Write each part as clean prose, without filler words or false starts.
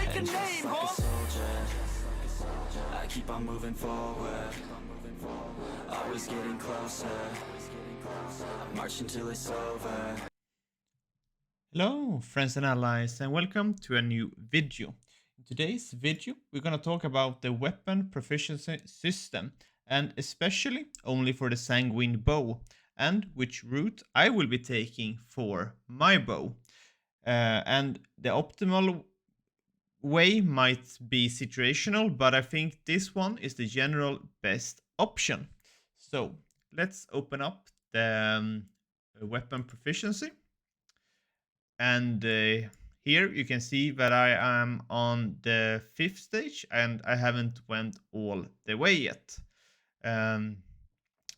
make a name, huh? I keep on moving forward, always getting closer. I march until it's over. Hello, friends and allies, and welcome to a new video. In today's video, we're going to talk about the weapon proficiency system, and especially only for the Sanguine bow, and which route I will be taking for my bow. And the optimal way might be situational, but I think this one is the general best option. So let's open up the weapon proficiency. And here you can see that I am on the 5th stage and I haven't went all the way yet.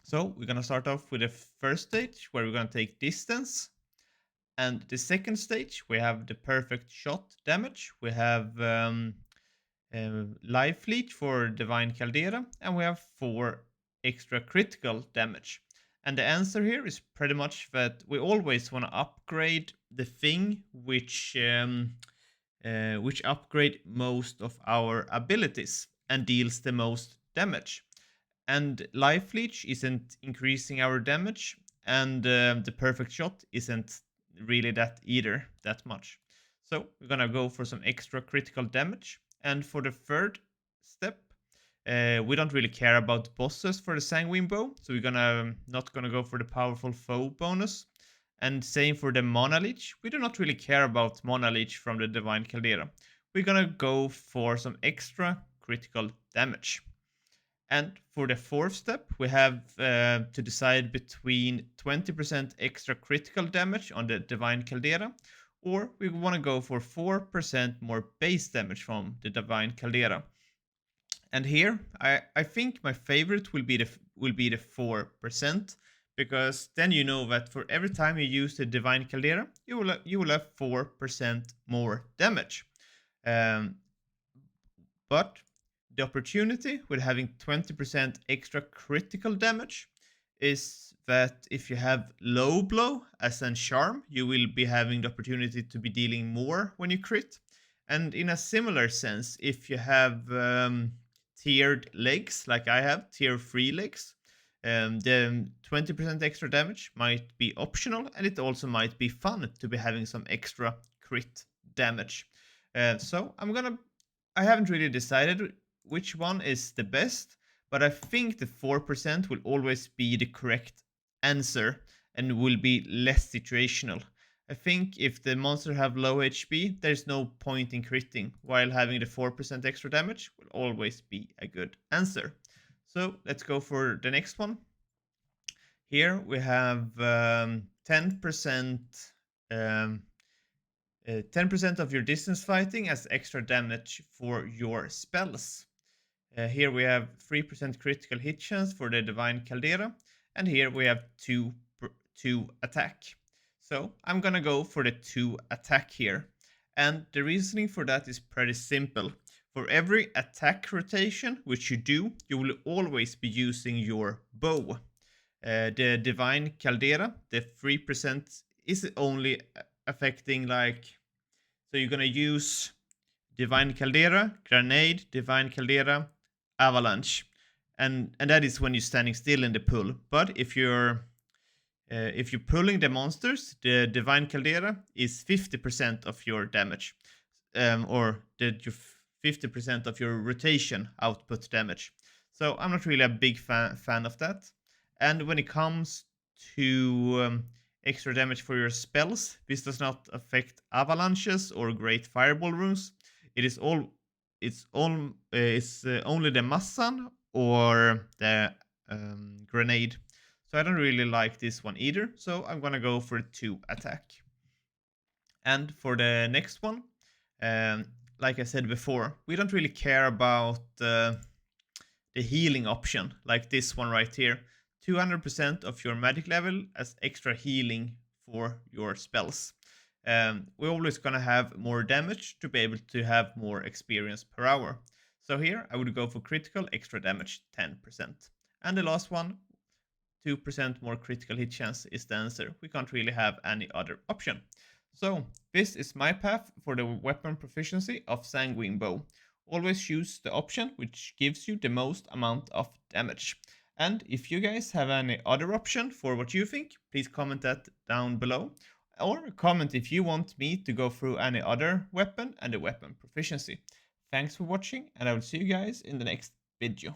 So we're gonna start off with the first stage where we're gonna take distance. And the second stage we have the perfect shot damage. We have life leech for divine caldera, and we have 4 extra critical damage. And the answer here is pretty much that we always want to upgrade the thing which upgrade most of our abilities and deals the most damage. And life leech isn't increasing our damage, and the perfect shot isn't really that much. So we're gonna go for some extra critical damage. And for the third step, we don't really care about bosses for the Sanguine bow, so we're gonna not gonna go for the powerful foe bonus. And same for the Mana Leech. We do not really care about Mana Leech from the Divine Caldera. We're gonna go for some extra critical damage. And for the fourth step, we have to decide between 20% extra critical damage on the Divine Caldera, or we want to go for 4% more base damage from the Divine Caldera. And here, I think my favorite will be the 4%, because then you know that for every time you use the Divine Caldera, you will have 4% more damage. But the opportunity with having 20% extra critical damage is that if you have low blow as an charm, you will be having the opportunity to be dealing more when you crit. And in a similar sense, if you have tiered legs, like I have, tier 3 legs, the 20% extra damage might be optional, and it also might be fun to be having some extra crit damage. So I haven't really decided which one is the best, but I think the 4% will always be the correct answer and will be less situational. I think if the monster have low HP, there's no point in critting, while having the 4% extra damage will always be a good answer. So let's go for the next one. Here we have 10% 10% of your distance fighting as extra damage for your spells. Here we have 3% critical hit chance for the Divine Caldera, and here we have 2 attack. So I'm gonna go for the 2 attack here, and the reasoning for that is pretty simple. For every attack rotation which you do, you will always be using your bow. The Divine Caldera, the 3% is only affecting so you're gonna use Divine Caldera, Grenade, Divine Caldera, Avalanche, and that is when you're standing still in the pool. But if you're pulling the monsters, the Divine Caldera is 50% of your damage, or 50% of your rotation output damage. So I'm not really a big fan of that. And when it comes to extra damage for your spells, this does not affect avalanches or great fireball runes. It's only the Massan or the grenade. So I don't really like this one either. So I'm gonna go for 2 attack. And for the next one, like I said before, we don't really care about the healing option, like this one right here. 200% of your magic level as extra healing for your spells. We're always gonna have more damage to be able to have more experience per hour. So here I would go for critical extra damage 10%. And the last one, 2% more critical hit chance is the answer. We can't really have any other option. So this is my path for the weapon proficiency of Sanguine bow. Always choose the option which gives you the most amount of damage. And if you guys have any other option for what you think, please comment that down below. Or comment if you want me to go through any other weapon and the weapon proficiency. Thanks for watching, and I will see you guys in the next video.